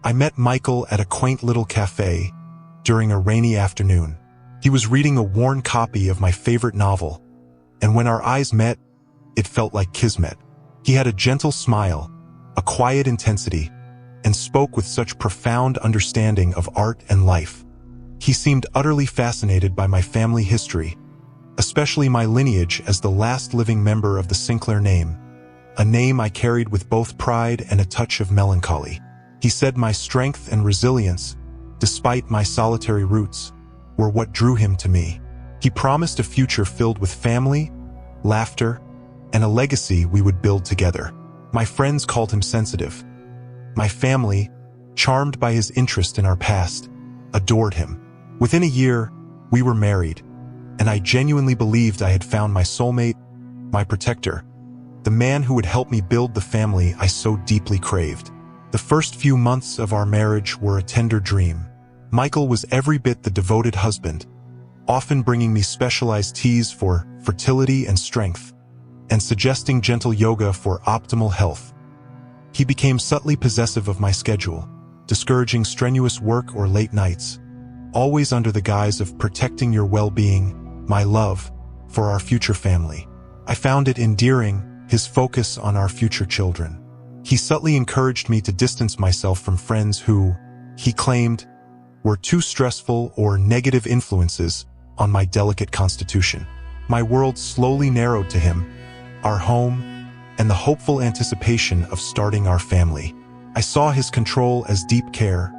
I met Michael at a quaint little cafe during a rainy afternoon. He was reading a worn copy of my favorite novel, and when our eyes met, it felt like kismet. He had a gentle smile, a quiet intensity, and spoke with such profound understanding of art and life. He seemed utterly fascinated by my family history, especially my lineage as the last living member of the Sinclair name, a name I carried with both pride and a touch of melancholy. He said my strength and resilience, despite my solitary roots, were what drew him to me. He promised a future filled with family, laughter, and a legacy we would build together. My friends called him sensitive. My family, charmed by his interest in our past, adored him. Within a year, we were married, and I genuinely believed I had found my soulmate, my protector, the man who would help me build the family I so deeply craved. The first few months of our marriage were a tender dream. Michael was every bit the devoted husband, often bringing me specialized teas for fertility and strength, and suggesting gentle yoga for optimal health. He became subtly possessive of my schedule, discouraging strenuous work or late nights, always under the guise of protecting your well-being, my love, for our future family. I found it endearing, his focus on our future children. He subtly encouraged me to distance myself from friends who, he claimed, were too stressful or negative influences on my delicate constitution. My world slowly narrowed to him, our home, and the hopeful anticipation of starting our family. I saw his control as deep care,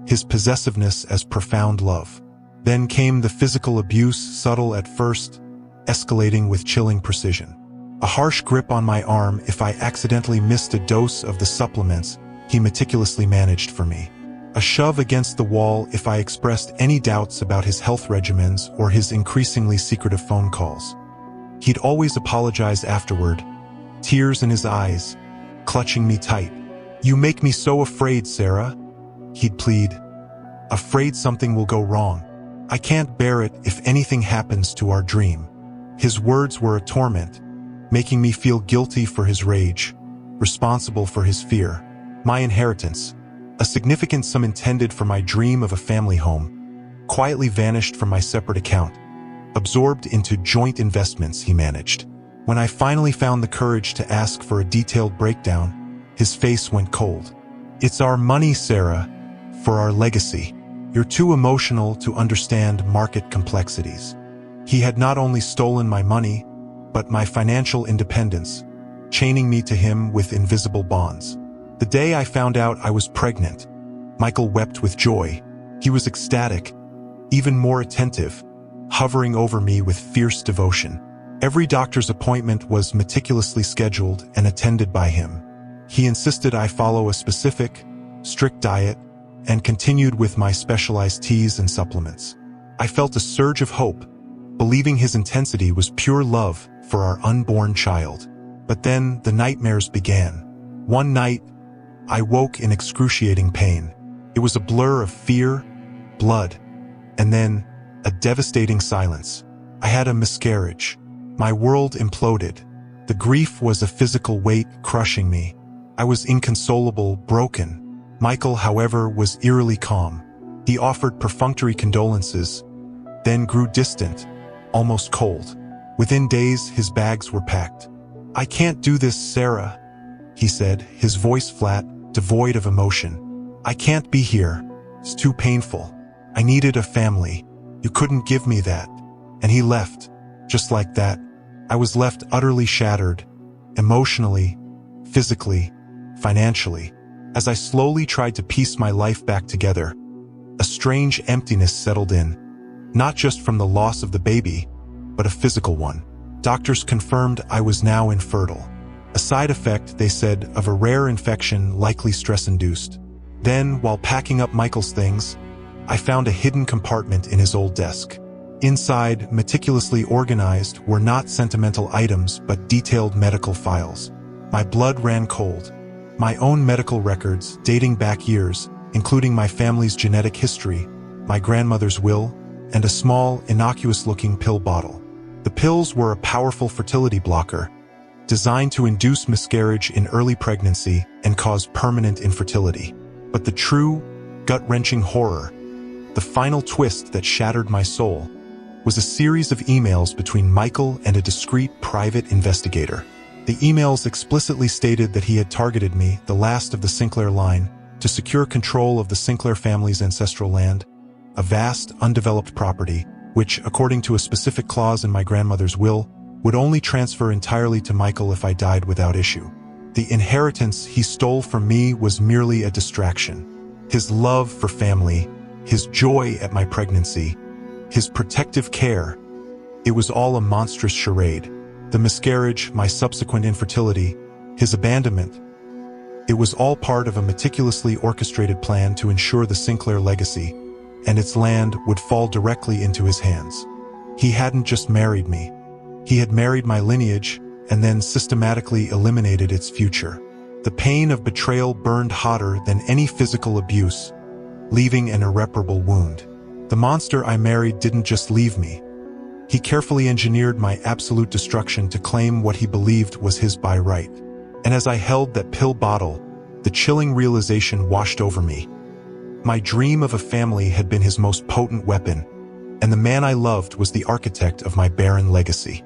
his possessiveness as profound love. Then came the physical abuse, subtle at first, escalating with chilling precision. A harsh grip on my arm if I accidentally missed a dose of the supplements he meticulously managed for me. A shove against the wall if I expressed any doubts about his health regimens or his increasingly secretive phone calls. He'd always apologize afterward, tears in his eyes, clutching me tight. "You make me so afraid, Sarah," he'd plead. "Afraid something will go wrong. I can't bear it if anything happens to our dream." His words were a torment, making me feel guilty for his rage, responsible for his fear. My inheritance, a significant sum intended for my dream of a family home, quietly vanished from my separate account, absorbed into joint investments he managed. When I finally found the courage to ask for a detailed breakdown, his face went cold. "It's our money, Sarah, for our legacy. You're too emotional to understand market complexities." He had not only stolen my money, but my financial independence, chaining me to him with invisible bonds. The day I found out I was pregnant, Michael wept with joy. He was ecstatic, even more attentive, hovering over me with fierce devotion. Every doctor's appointment was meticulously scheduled and attended by him. He insisted I follow a specific, strict diet and continued with my specialized teas and supplements. I felt a surge of hope, believing his intensity was pure love for our unborn child. But then the nightmares began. One night, I woke in excruciating pain. It was a blur of fear, blood, and then a devastating silence. I had a miscarriage. My world imploded. The grief was a physical weight crushing me. I was inconsolable, broken. Michael, however, was eerily calm. He offered perfunctory condolences, then grew distant, almost cold. Within days, his bags were packed. "I can't do this, Sarah," he said, his voice flat, devoid of emotion. "I can't be here. It's too painful. I needed a family. You couldn't give me that." And he left, just like that. I was left utterly shattered, emotionally, physically, financially. As I slowly tried to piece my life back together, a strange emptiness settled in, not just from the loss of the baby, but a physical one. Doctors confirmed I was now infertile. A side effect, they said, of a rare infection likely stress-induced. Then, while packing up Michael's things, I found a hidden compartment in his old desk. Inside, meticulously organized, were not sentimental items but detailed medical files. My blood ran cold. My own medical records, dating back years, including my family's genetic history, my grandmother's will, and a small, innocuous-looking pill bottle. The pills were a powerful fertility blocker, designed to induce miscarriage in early pregnancy and cause permanent infertility. But the true, gut-wrenching horror, the final twist that shattered my soul, was a series of emails between Michael and a discreet private investigator. The emails explicitly stated that he had targeted me, the last of the Sinclair line, to secure control of the Sinclair family's ancestral land, a vast, undeveloped property, which, according to a specific clause in my grandmother's will, would only transfer entirely to Michael if I died without issue. The inheritance he stole from me was merely a distraction. His love for family, his joy at my pregnancy, his protective care, it was all a monstrous charade. The miscarriage, my subsequent infertility, his abandonment, it was all part of a meticulously orchestrated plan to ensure the Sinclair legacy, and its land would fall directly into his hands. He hadn't just married me. He had married my lineage and then systematically eliminated its future. The pain of betrayal burned hotter than any physical abuse, leaving an irreparable wound. The monster I married didn't just leave me. He carefully engineered my absolute destruction to claim what he believed was his by right. And as I held that pill bottle, the chilling realization washed over me. My dream of a family had been his most potent weapon, and the man I loved was the architect of my barren legacy.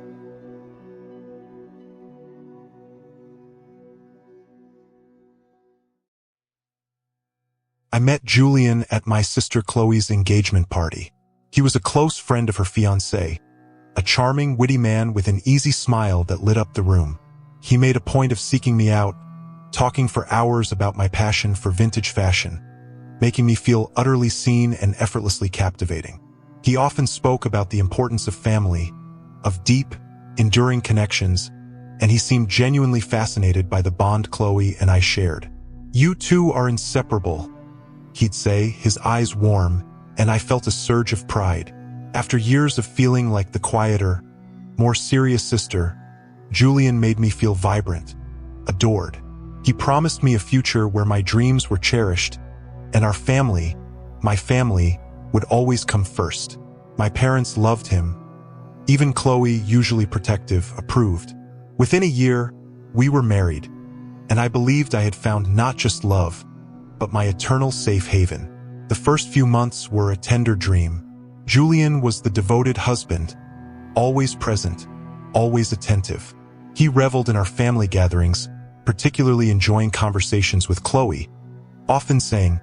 I met Julian at my sister Chloe's engagement party. He was a close friend of her fiancé, a charming, witty man with an easy smile that lit up the room. He made a point of seeking me out, talking for hours about my passion for vintage fashion, making me feel utterly seen and effortlessly captivating. He often spoke about the importance of family, of deep, enduring connections, and he seemed genuinely fascinated by the bond Chloe and I shared. "You two are inseparable," he'd say, his eyes warm, and I felt a surge of pride. After years of feeling like the quieter, more serious sister, Julian made me feel vibrant, adored. He promised me a future where my dreams were cherished, and our family, my family, would always come first. My parents loved him. Even Chloe, usually protective, approved. Within a year, we were married, and I believed I had found not just love, but my eternal safe haven. The first few months were a tender dream. Julian was the devoted husband, always present, always attentive. He reveled in our family gatherings, particularly enjoying conversations with Chloe, often saying,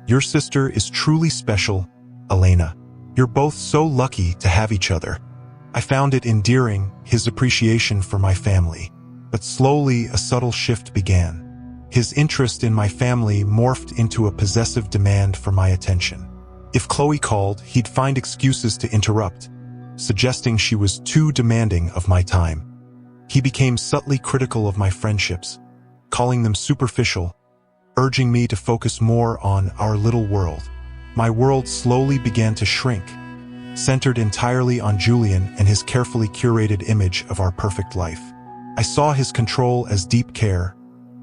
"Your sister is truly special, Elena. You're both so lucky to have each other." I found it endearing, his appreciation for my family. But slowly a subtle shift began. His interest in my family morphed into a possessive demand for my attention. If Chloe called, he'd find excuses to interrupt, suggesting she was too demanding of my time. He became subtly critical of my friendships, calling them superficial, urging me to focus more on our little world. My world slowly began to shrink, centered entirely on Julian and his carefully curated image of our perfect life. I saw his control as deep care,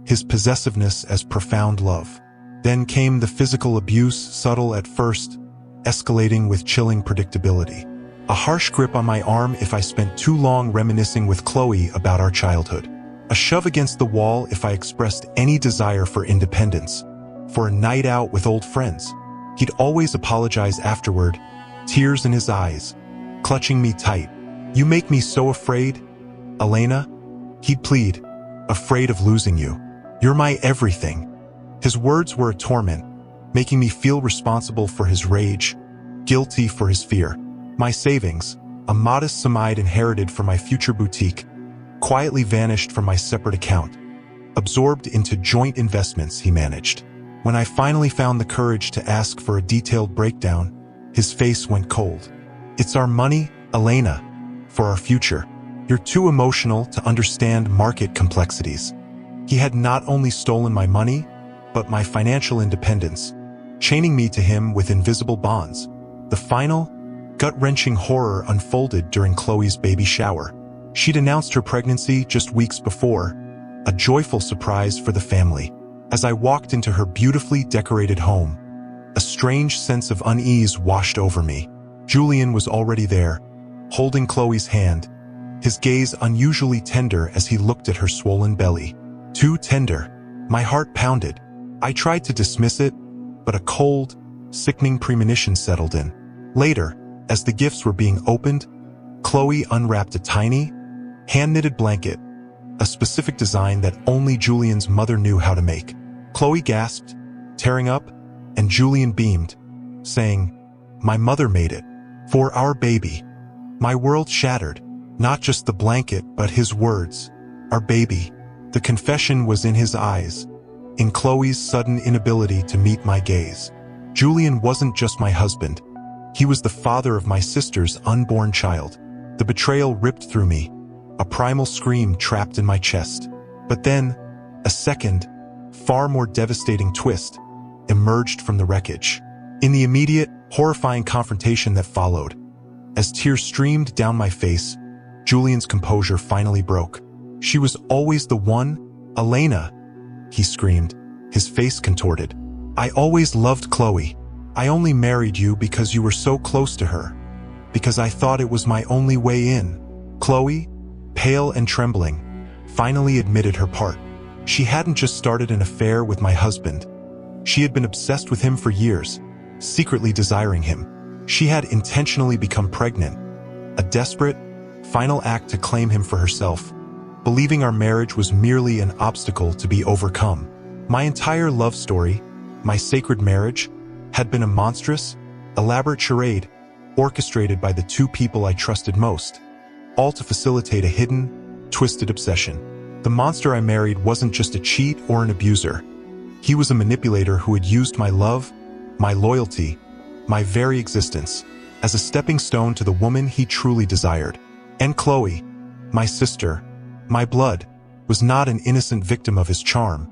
his possessiveness as profound love. Then came the physical abuse, subtle at first, escalating with chilling predictability. A harsh grip on my arm if I spent too long reminiscing with Chloe about our childhood. A shove against the wall if I expressed any desire for independence, for a night out with old friends. He'd always apologize afterward, tears in his eyes, clutching me tight. "You make me so afraid, Elena," he'd plead, "afraid of losing you. You're my everything." His words were a torment, making me feel responsible for his rage, guilty for his fear. My savings, a modest sum I'd inherited from my future boutique, quietly vanished from my separate account, absorbed into joint investments he managed. When I finally found the courage to ask for a detailed breakdown, his face went cold. "It's our money, Elena, for our future. You're too emotional to understand market complexities." He had not only stolen my money, but my financial independence, chaining me to him with invisible bonds. The final, gut-wrenching horror unfolded during Chloe's baby shower. She'd announced her pregnancy just weeks before, a joyful surprise for the family. As I walked into her beautifully decorated home, a strange sense of unease washed over me. Julian was already there, holding Chloe's hand, his gaze unusually tender as he looked at her swollen belly. Too tender. My heart pounded. I tried to dismiss it, but a cold, sickening premonition settled in. Later, as the gifts were being opened, Chloe unwrapped a tiny, hand-knitted blanket, a specific design that only Julian's mother knew how to make. Chloe gasped, tearing up, and Julian beamed, saying, "My mother made it. For our baby." My world shattered, not just the blanket, but his words. Our baby. The confession was in his eyes, in Chloe's sudden inability to meet my gaze. Julian wasn't just my husband. He was the father of my sister's unborn child. The betrayal ripped through me, a primal scream trapped in my chest. But then, a second, far more devastating twist emerged from the wreckage. In the immediate, horrifying confrontation that followed, as tears streamed down my face, Julian's composure finally broke. "She was always the one, Elena," he screamed, his face contorted. "I always loved Chloe. I only married you because you were so close to her, because I thought it was my only way in." Chloe, pale and trembling, finally admitted her part. She hadn't just started an affair with my husband. She had been obsessed with him for years, secretly desiring him. She had intentionally become pregnant, a desperate, final act to claim him for herself, believing our marriage was merely an obstacle to be overcome. My entire love story, my sacred marriage, had been a monstrous, elaborate charade, orchestrated by the two people I trusted most, all to facilitate a hidden, twisted obsession. The monster I married wasn't just a cheat or an abuser. He was a manipulator who had used my love, my loyalty, my very existence, as a stepping stone to the woman he truly desired. And Chloe, my sister, my blood, was not an innocent victim of his charm,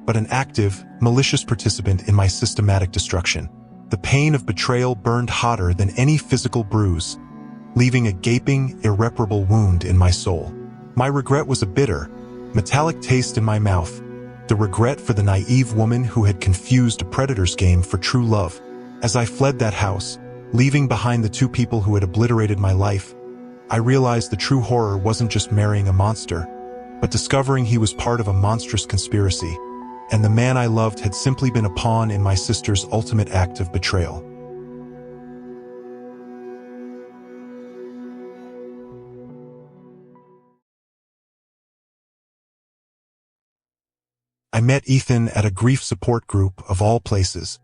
but an active, malicious participant in my systematic destruction. The pain of betrayal burned hotter than any physical bruise, leaving a gaping, irreparable wound in my soul. My regret was a bitter, metallic taste in my mouth, the regret for the naive woman who had confused a predator's game for true love. As I fled that house, leaving behind the two people who had obliterated my life, I realized the true horror wasn't just marrying a monster, but discovering he was part of a monstrous conspiracy, and the man I loved had simply been a pawn in my sister's ultimate act of betrayal. I met Ethan at a grief support group of all places.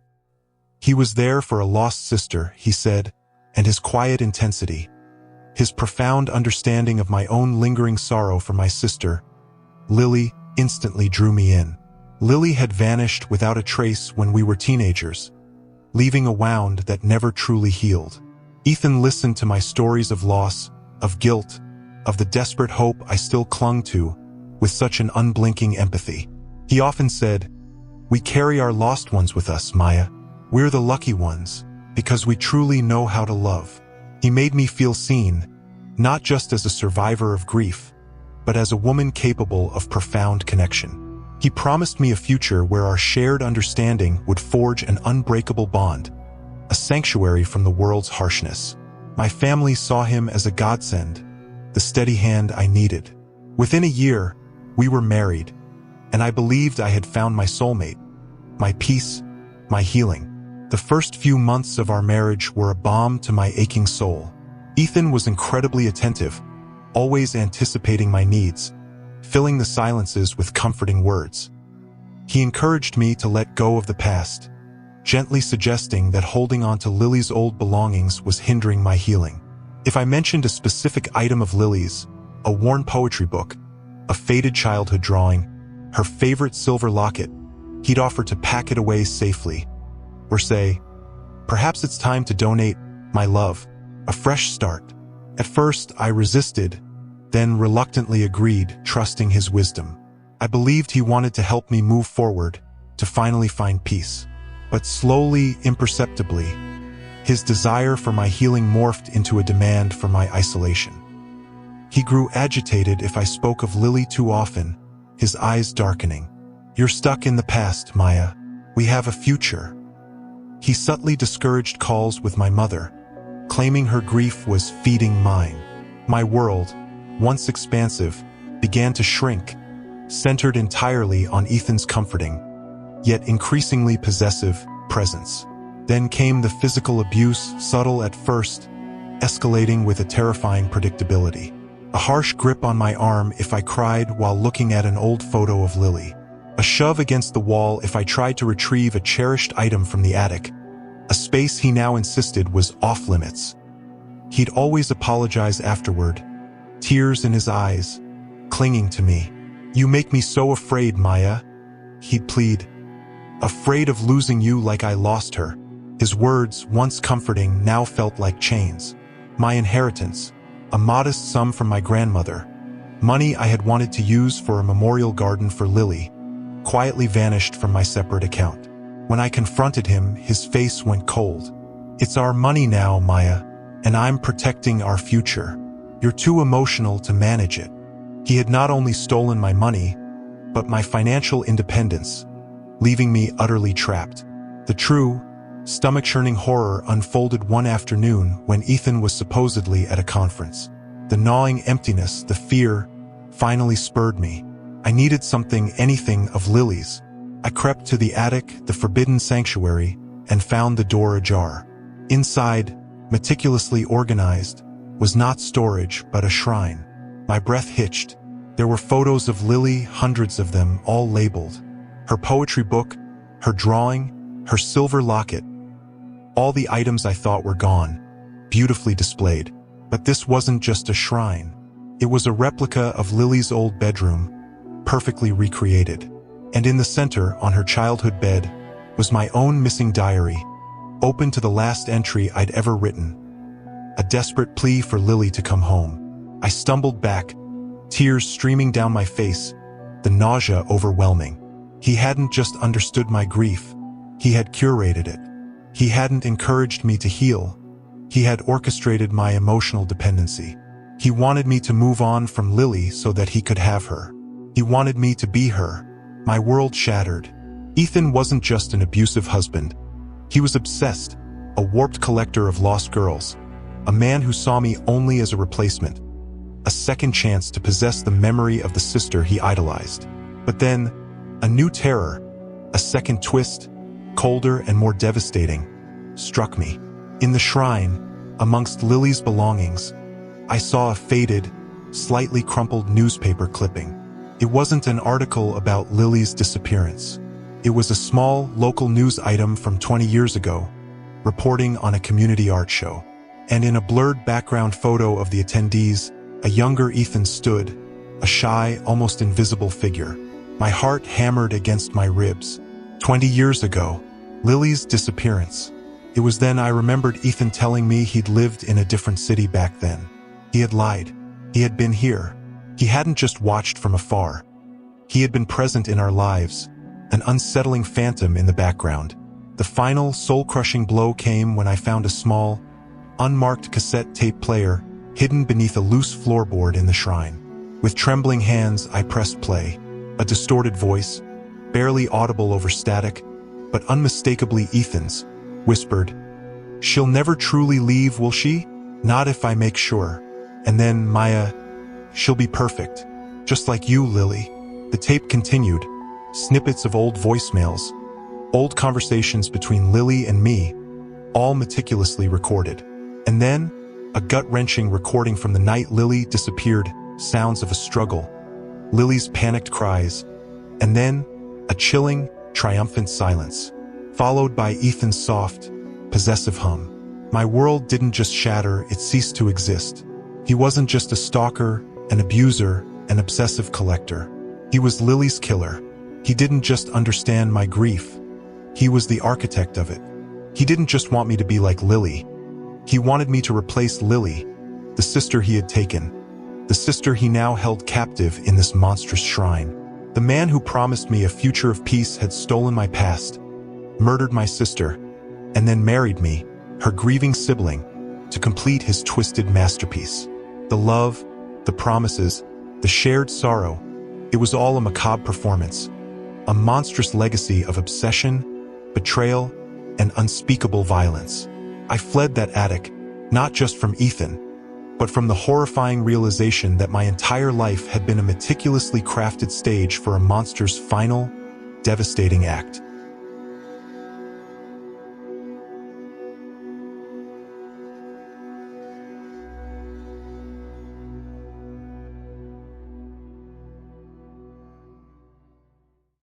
He was there for a lost sister, he said, and his quiet intensity, his profound understanding of my own lingering sorrow for my sister, Lily, instantly drew me in. Lily had vanished without a trace when we were teenagers, leaving a wound that never truly healed. Ethan listened to my stories of loss, of guilt, of the desperate hope I still clung to, with such an unblinking empathy. He often said, "We carry our lost ones with us, Maya. We're the lucky ones, because we truly know how to love." He made me feel seen, not just as a survivor of grief, but as a woman capable of profound connection. He promised me a future where our shared understanding would forge an unbreakable bond, a sanctuary from the world's harshness. My family saw him as a godsend, the steady hand I needed. Within a year, we were married, and I believed I had found my soulmate, my peace, my healing. The first few months of our marriage were a balm to my aching soul. Ethan was incredibly attentive, always anticipating my needs, filling the silences with comforting words. He encouraged me to let go of the past, gently suggesting that holding on to Lily's old belongings was hindering my healing. If I mentioned a specific item of Lily's, a worn poetry book, a faded childhood drawing, her favorite silver locket, he'd offer to pack it away safely, or say, "Perhaps it's time to donate, my love, a fresh start." At first, I resisted, then reluctantly agreed, trusting his wisdom. I believed he wanted to help me move forward, to finally find peace. But slowly, imperceptibly, his desire for my healing morphed into a demand for my isolation. He grew agitated if I spoke of Lily too often, his eyes darkening. "You're stuck in the past, Maya. We have a future." He subtly discouraged calls with my mother, claiming her grief was feeding mine. My world, once expansive, began to shrink, centered entirely on Ethan's comforting, yet increasingly possessive, presence. Then came the physical abuse, subtle at first, escalating with a terrifying predictability. A harsh grip on my arm if I cried while looking at an old photo of Lily. A shove against the wall if I tried to retrieve a cherished item from the attic. A space he now insisted was off-limits. He'd always apologize afterward, tears in his eyes, clinging to me. "You make me so afraid, Maya," he'd plead. "Afraid of losing you like I lost her." His words, once comforting, now felt like chains. My inheritance, a modest sum from my grandmother, money I had wanted to use for a memorial garden for Lily, quietly vanished from my separate account. When I confronted him, his face went cold. "It's our money now, Maya, and I'm protecting our future. You're too emotional to manage it." He had not only stolen my money, but my financial independence, leaving me utterly trapped. The true, stomach-churning horror unfolded one afternoon when Ethan was supposedly at a conference. The gnawing emptiness, the fear, finally spurred me. I needed something, anything of Lily's. I crept to the attic, the forbidden sanctuary, and found the door ajar. Inside, meticulously organized, was not storage but a shrine. My breath hitched. There were photos of Lily, hundreds of them, all labeled. Her poetry book, her drawing, her silver locket. All the items I thought were gone, beautifully displayed. But this wasn't just a shrine. It was a replica of Lily's old bedroom, perfectly recreated. And in the center, on her childhood bed, was my own missing diary, open to the last entry I'd ever written. A desperate plea for Lily to come home. I stumbled back, tears streaming down my face, the nausea overwhelming. He hadn't just understood my grief, he had curated it. He hadn't encouraged me to heal, he had orchestrated my emotional dependency. He wanted me to move on from Lily so that he could have her. He wanted me to be her. My world shattered. Ethan wasn't just an abusive husband. He was obsessed, a warped collector of lost girls, a man who saw me only as a replacement, a second chance to possess the memory of the sister he idolized. But then, a new terror, a second twist, colder and more devastating, struck me. In the shrine, amongst Lily's belongings, I saw a faded, slightly crumpled newspaper clipping. It wasn't an article about Lily's disappearance. It was a small, local news item from 20 years ago, reporting on a community art show. And in a blurred background photo of the attendees, a younger Ethan stood, a shy, almost invisible figure. My heart hammered against my ribs. 20 years ago, Lily's disappearance. It was then I remembered Ethan telling me he'd lived in a different city back then. He had lied. He had been here. He hadn't just watched from afar. He had been present in our lives, an unsettling phantom in the background. The final, soul-crushing blow came when I found a small, unmarked cassette tape player hidden beneath a loose floorboard in the shrine. With trembling hands, I pressed play. A distorted voice, barely audible over static, but unmistakably Ethan's, whispered, "She'll never truly leave, will she? Not if I make sure. And then, Maya, she'll be perfect. Just like you, Lily." The tape continued, snippets of old voicemails, old conversations between Lily and me, all meticulously recorded. And then, a gut-wrenching recording from the night Lily disappeared, sounds of a struggle, Lily's panicked cries, and then, a chilling, triumphant silence, followed by Ethan's soft, possessive hum. My world didn't just shatter, it ceased to exist. He wasn't just a stalker, an abuser, an obsessive collector. He was Lily's killer. He didn't just understand my grief. He was the architect of it. He didn't just want me to be like Lily. He wanted me to replace Lily, the sister he had taken, the sister he now held captive in this monstrous shrine. The man who promised me a future of peace had stolen my past, murdered my sister, and then married me, her grieving sibling, to complete his twisted masterpiece. The love, the promises, the shared sorrow, it was all a macabre performance, a monstrous legacy of obsession, betrayal, and unspeakable violence. I fled that attic, not just from Ethan, but from the horrifying realization that my entire life had been a meticulously crafted stage for a monster's final, devastating act.